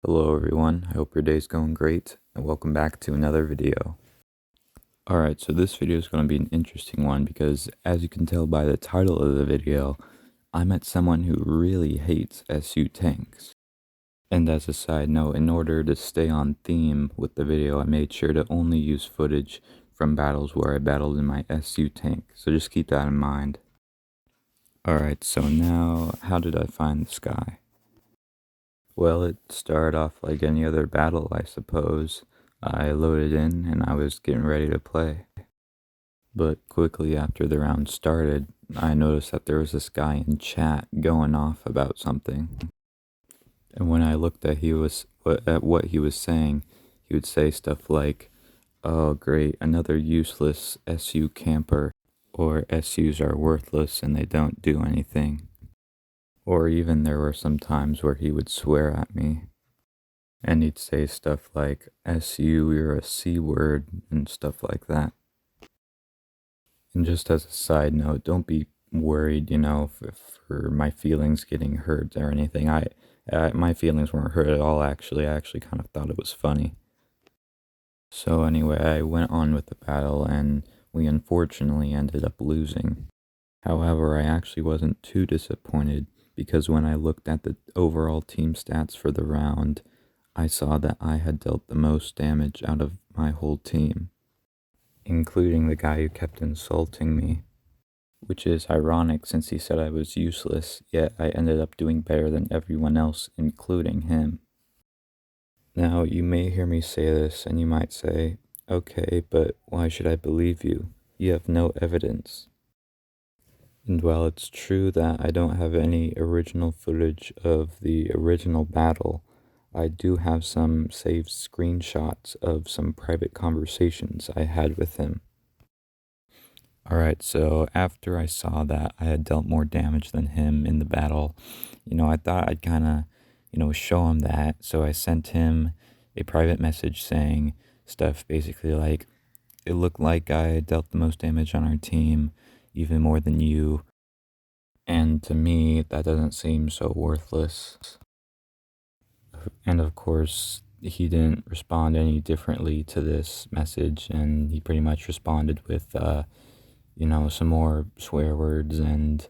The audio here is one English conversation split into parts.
Hello everyone, I hope your day's going great, and welcome back to another video. Alright, so this video is going to be an interesting one because, as you can tell by the title of the video, I met someone who really hates SU tanks. And as a side note, in order to stay on theme with the video, I made sure to only use footage from battles where I battled in my SU tank, so just keep that in mind. Alright, so now, how did I find this guy? Well, it started off like any other battle, I suppose. I loaded in and I was getting ready to play. But quickly after the round started, I noticed that there was this guy in chat going off about something. And when I looked at what he was saying, he would say stuff like, "Oh great, another useless SU camper," or "SUs are worthless and they don't do anything." Or even there were some times where he would swear at me. And he'd say stuff like, "SU, you're a C word," and stuff like that. And just as a side note, don't be worried, for my feelings getting hurt or anything. My feelings weren't hurt at all, actually. I actually kind of thought it was funny. So anyway, I went on with the battle, and we unfortunately ended up losing. However, I actually wasn't too disappointed, because when I looked at the overall team stats for the round, I saw that I had dealt the most damage out of my whole team, including the guy who kept insulting me, which is ironic since he said I was useless, yet I ended up doing better than everyone else, including him. Now, you may hear me say this, and you might say, "Okay, but why should I believe you? You have no evidence." And while it's true that I don't have any original footage of the original battle, I do have some saved screenshots of some private conversations I had with him. Alright, so after I saw that I had dealt more damage than him in the battle, I thought I'd kind of, show him that. So I sent him a private message saying stuff basically like, "It looked like I dealt the most damage on our team, even more than you. And to me, that doesn't seem so worthless." And of course, he didn't respond any differently to this message, and he pretty much responded with, some more swear words and,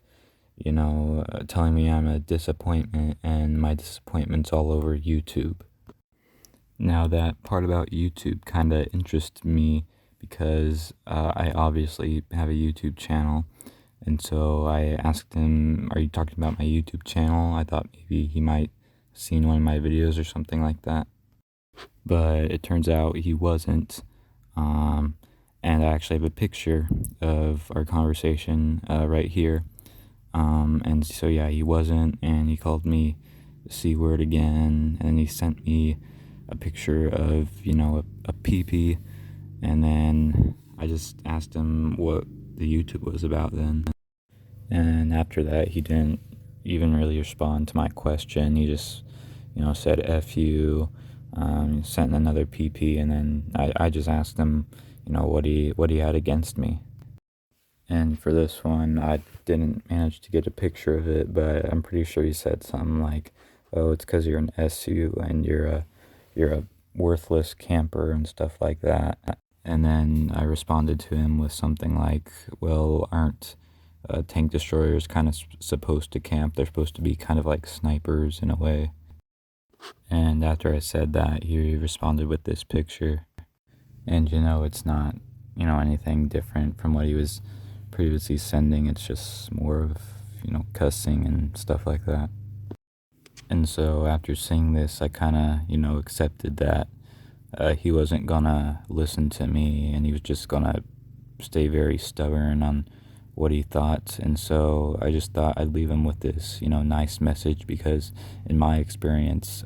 telling me I'm a disappointment and my disappointment's all over YouTube. Now, that part about YouTube kind of interests me because I obviously have a YouTube channel. And so I asked him, "Are you talking about my YouTube channel?" I thought maybe he might have seen one of my videos or something like that. But it turns out he wasn't. And I actually have a picture of our conversation right here. And so, yeah, he wasn't. And he called me the C word again. And he sent me a picture of, a pee-pee. And then I just asked him what the YouTube was about then. And after that, he didn't even really respond to my question. He just, said "F you," sent another PP, and then I just asked him, what he had against me. And for this one, I didn't manage to get a picture of it, but I'm pretty sure he said something like, "Oh, it's because you're an SU and you're a worthless camper," and stuff like that. And then I responded to him with something like, "Well, aren't tank destroyers kind of supposed to camp? They're supposed to be kind of like snipers in a way." And after I said that, he responded with this picture. And it's not, anything different from what he was previously sending. It's just more of, cussing and stuff like that. And so after seeing this, I kind of, accepted that he wasn't gonna listen to me, and he was just gonna stay very stubborn on what he thought. And so I just thought I'd leave him with this, nice message, because in my experience,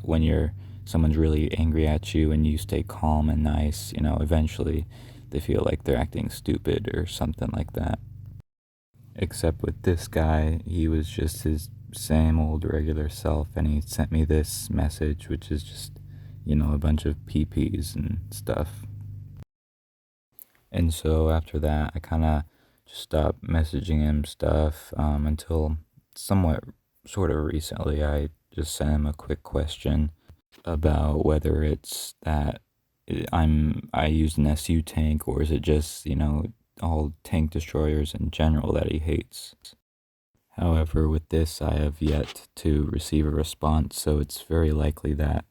when someone's really angry at you and you stay calm and nice, eventually they feel like they're acting stupid or something like that. Except with this guy, he was just his same old regular self, and he sent me this message, which is just, a bunch of PPs and stuff. And so after that, I kind of just stopped messaging him stuff until somewhat sort of recently I just sent him a quick question. about whether it's that I used an SU tank, or is it just, all tank destroyers in general that he hates. However, with this, I have yet to receive a response, so it's very likely that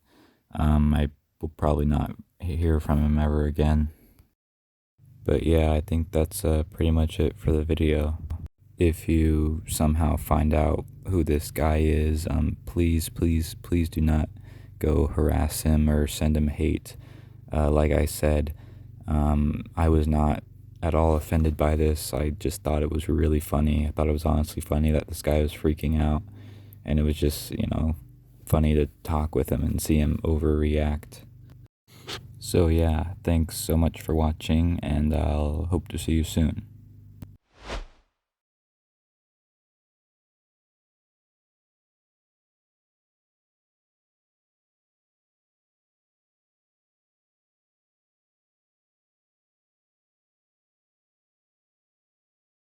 I will probably not hear from him ever again. But yeah, I think that's pretty much it for the video. If you somehow find out who this guy is, please, please, please do not go harass him or send him hate. Like I said, I was not at all offended by this. I just thought it was really funny. I thought it was honestly funny that this guy was freaking out, and it was just, funny to talk with him and see him overreact. So yeah, thanks so much for watching, and I'll hope to see you soon.